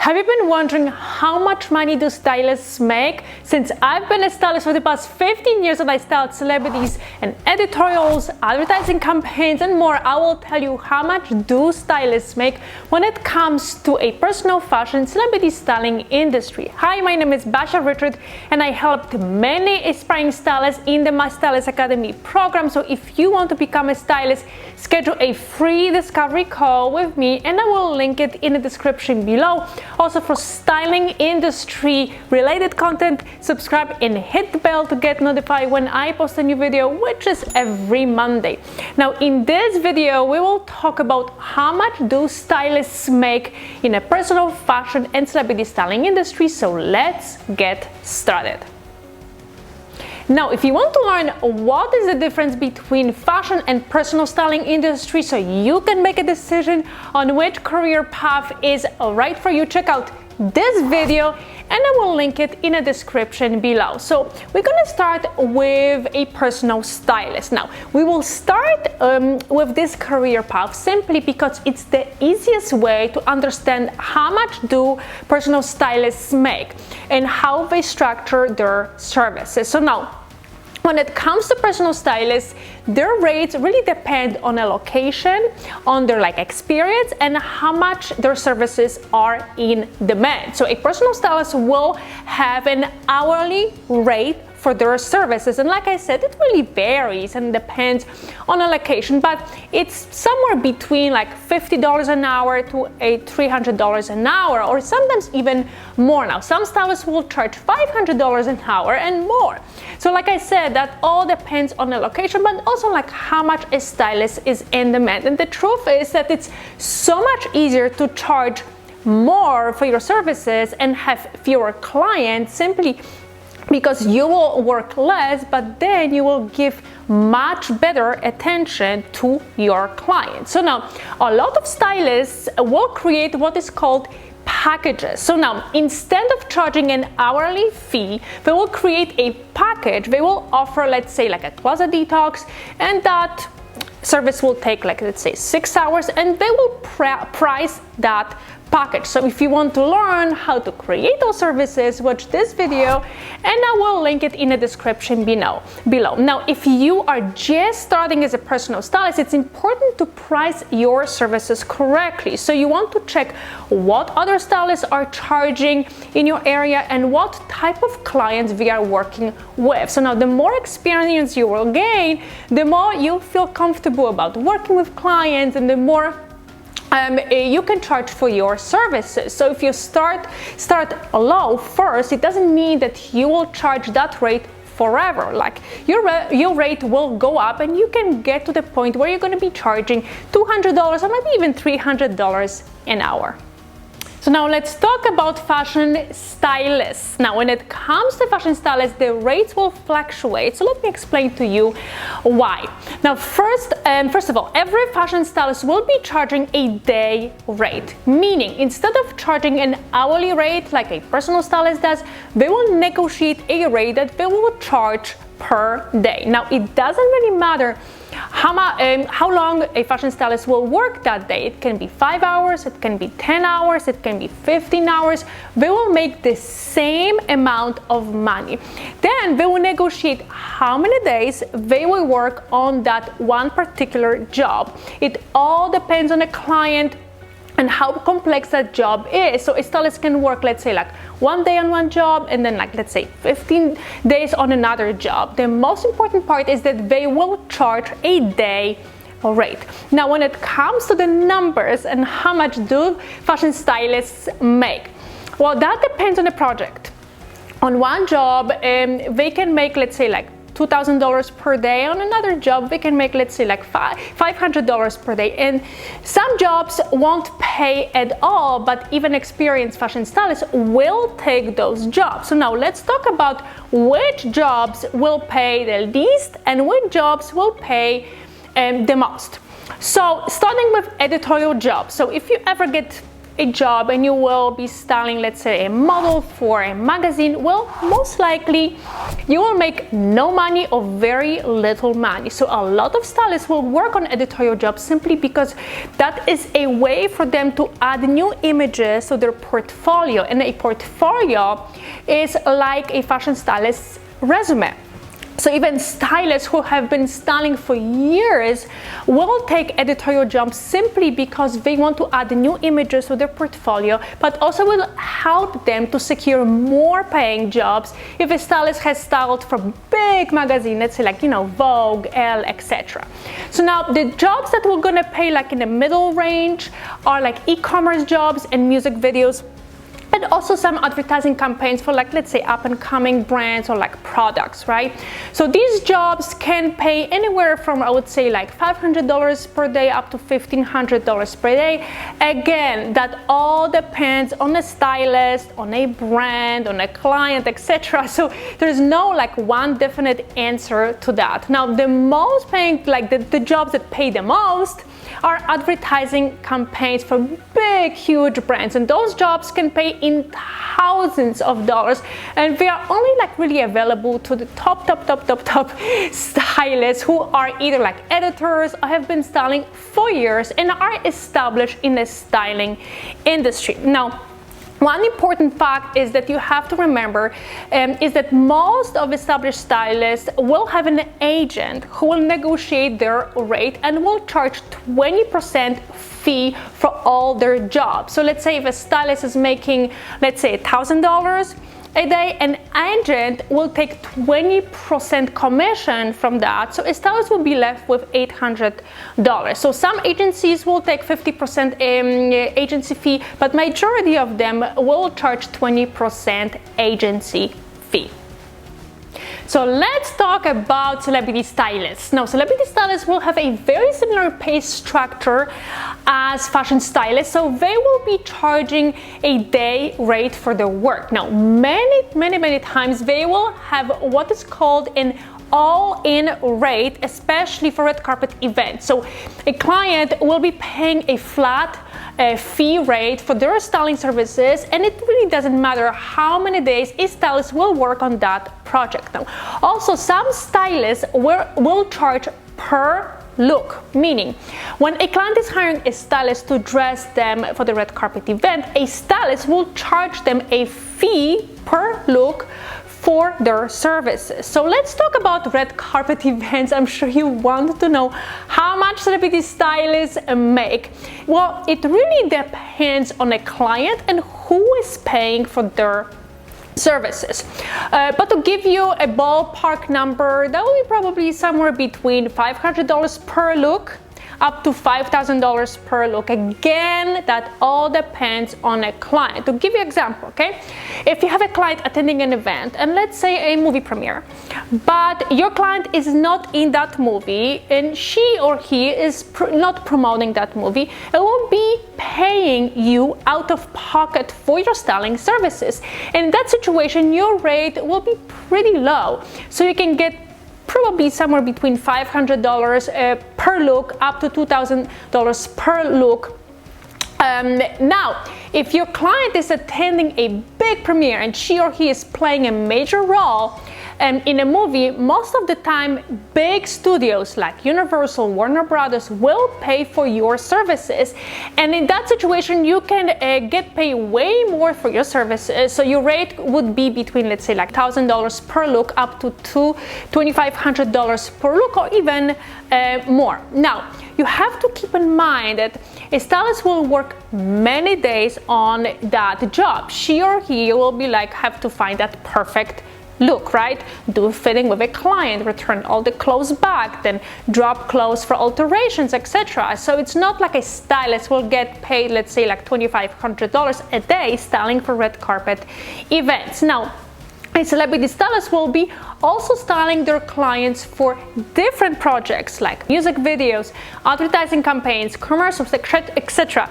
Have you been wondering how much money do stylists make? Since I've been a stylist for the past 15 years and I styled celebrities and editorials, advertising campaigns and more, I will tell you how much do stylists make when it comes to a personal fashion celebrity styling industry. Hi, my name is Basia Richard and I helped many aspiring stylists in the My Stylist Academy program. So if you want to become a stylist, schedule a free discovery call with me and I will link it in the description below. Also, for styling industry related content, subscribe and hit the bell to get notified when I post a new video, which is every Monday. Now, in this video, we will talk about how much do stylists make in a personal fashion and celebrity styling industry. So let's get started. Now, if you want to learn what is the difference between fashion and personal styling industry so you can make a decision on which career path is right for you, check out this video and I will link it in the description below. So we're gonna start with a personal stylist. Now, we will start with this career path simply because it's the easiest way to understand how much do personal stylists make and how they structure their services. So now, when it comes to personal stylists, their rates really depend on a location, on their experience, and how much their services are in demand. So a personal stylist will have an hourly rate for their services, and like I said, it really varies and depends on a location, but it's somewhere between $50 an hour to $300 an hour, or sometimes even more. Now, some stylists will charge $500 an hour and more. So like I said, that all depends on the location, but also how much a stylist is in demand. And the truth is that it's so much easier to charge more for your services and have fewer clients simply because you will work less, but then you will give much better attention to your clients. So now, a lot of stylists will create what is called packages. So now, instead of charging an hourly fee, they will create a package. They will offer, let's say, a closet detox, and that service will take, let's say, 6 hours, and they will price that package. So if you want to learn how to create those services, watch this video and I will link it in the description below. Now, if you are just starting as a personal stylist, it's important to price your services correctly. So you want to check what other stylists are charging in your area and what type of clients we are working with. So now, the more experience you will gain, the more you'll feel comfortable about working with clients and the more you can charge for your services. So if you start low first, it doesn't mean that you will charge that rate forever. Your rate will go up and you can get to the point where you're going to be charging $200 or maybe even $300 an hour. So now let's talk about fashion stylists. Now, when it comes to fashion stylists, the rates will fluctuate. So let me explain to you why. Now, first of all, every fashion stylist will be charging a day rate, meaning instead of charging an hourly rate like a personal stylist does, they will negotiate a rate that they will charge per day. Now, it doesn't really matter how long a fashion stylist will work that day. It can be 5 hours, it can be 10 hours, it can be 15 hours. They will make the same amount of money. Then they will negotiate how many days they will work on that one particular job. It all depends on the client and how complex that job is. So a stylist can work, let's say, 1 day on one job and then let's say 15 days on another job. The most important part is that they will charge a day rate. Now, when it comes to the numbers and how much do fashion stylists make, well, that depends on the project. On one job, they can make, let's say, $2,000 per day. On another job, they can make, let's say, $500 per day. And some jobs won't pay at all, but even experienced fashion stylists will take those jobs. So now let's talk about which jobs will pay the least and which jobs will pay the most. So starting with editorial jobs. So if you ever get a job and you will be styling, let's say, a model for a magazine, well, most likely you will make no money or very little money. So a lot of stylists will work on editorial jobs simply because that is a way for them to add new images to their portfolio, and a portfolio is like a fashion stylist's resume. So even stylists who have been styling for years will take editorial jobs simply because they want to add new images to their portfolio, but also will help them to secure more paying jobs if a stylist has styled for big magazines, let's say like, Vogue, Elle, etc. So now the jobs that we're gonna pay like in the middle range are like e-commerce jobs and music videos, and also some advertising campaigns for, like, let's say, up-and-coming brands or like products, right? So these jobs can pay anywhere from, I would say, like $500 per day up to $1,500 per day. Again, that all depends on the stylist, on a brand, on a client, etc. So there's no like one definite answer to that. Now, the most paying, like the jobs that pay the most are advertising campaigns for big, huge brands, and those jobs can pay in thousands of dollars, and they are only like really available to the top stylists who are either like editors or have been styling for years and are established in the styling industry. Now, one important fact is that you have to remember is that most of established stylists will have an agent who will negotiate their rate and will charge 20% fee for all their jobs. So let's say if a stylist is making, let's say, $1,000 a day, an agent will take 20% commission from that, so a stylist will be left with $800. So some agencies will take 50% agency fee, but majority of them will charge 20% agency fee. So let's talk about celebrity stylists. Now, celebrity stylists will have a very similar pay structure as fashion stylists, so they will be charging a day rate for their work. Now, many times they will have what is called an all-in rate, especially for red carpet events. So a client will be paying a flat fee rate for their styling services, and it really doesn't matter how many days a stylist will work on that project. Now, also some stylists will charge per look, meaning when a client is hiring a stylist to dress them for the red carpet event, a stylist will charge them a fee per look for their services. So let's talk about red carpet events. I'm sure you want to know how much celebrity stylists make. Well, it really depends on a client and who is paying for their services. But to give you a ballpark number, that will be probably somewhere between $500 per look up to $5,000 per look. Again, that all depends on a client. To give you an example, okay? If you have a client attending an event, and let's say a movie premiere, but your client is not in that movie and she or he is not promoting that movie, it will be paying you out of pocket for your styling services. In that situation, your rate will be pretty low. So you can get probably somewhere between $500 per look up to $2,000 per look. Now, if your client is attending a big premiere and she or he is playing a major role in a movie, most of the time big studios like Universal, Warner Brothers will pay for your services, and in that situation you can get paid way more for your services. So your rate would be between, let's say, like $1,000 per look up to $2,500 per look, or even more. Now, you have to keep in mind that a stylist will work many days on that job. She or he will be like, have to find that perfect look, right? Do fitting with a client, return all the clothes back, then drop clothes for alterations, etc. So it's not like a stylist will get paid, let's say, like $2,500 a day styling for red carpet events. Now, a celebrity stylist will be also styling their clients for different projects like music videos, advertising campaigns, commercials, etc.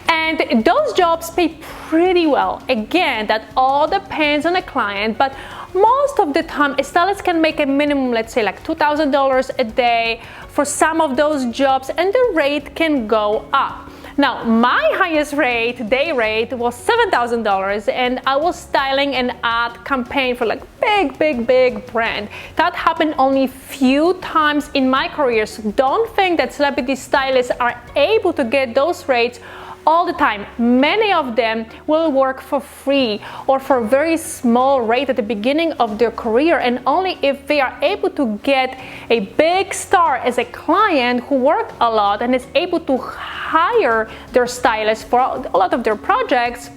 And those jobs pay pretty well. Again, that all depends on the client, but most of the time a stylist can make a minimum, let's say, like $2,000 a day for some of those jobs, and the rate can go up. Now, my highest rate, day rate, was $7,000, and I was styling an ad campaign for like big brand. That happened only few times in my career, so don't think that celebrity stylists are able to get those rates all the time. Many of them will work for free or for a very small rate at the beginning of their career, and only if they are able to get a big star as a client who worked a lot and is able to hire their stylist for a lot of their projects,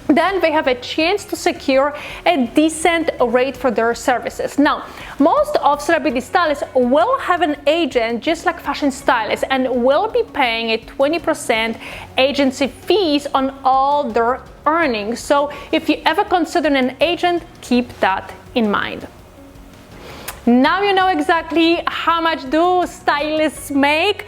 then they have a chance to secure a decent rate for their services. Now, most of celebrity stylists will have an agent just like fashion stylists and will be paying a 20% agency fees on all their earnings. So if you ever consider an agent, keep that in mind. Now you know exactly how much do stylists make.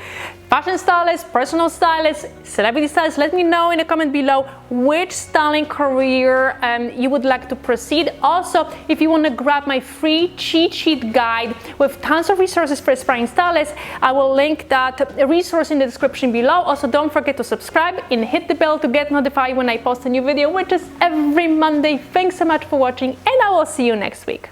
Fashion stylists, personal stylists, celebrity stylists, let me know in the comment below which styling career you would like to proceed. Also, if you want to grab my free cheat sheet guide with tons of resources for aspiring stylists, I will link that resource in the description below. Also, don't forget to subscribe and hit the bell to get notified when I post a new video, which is every Monday. Thanks so much for watching, and I will see you next week.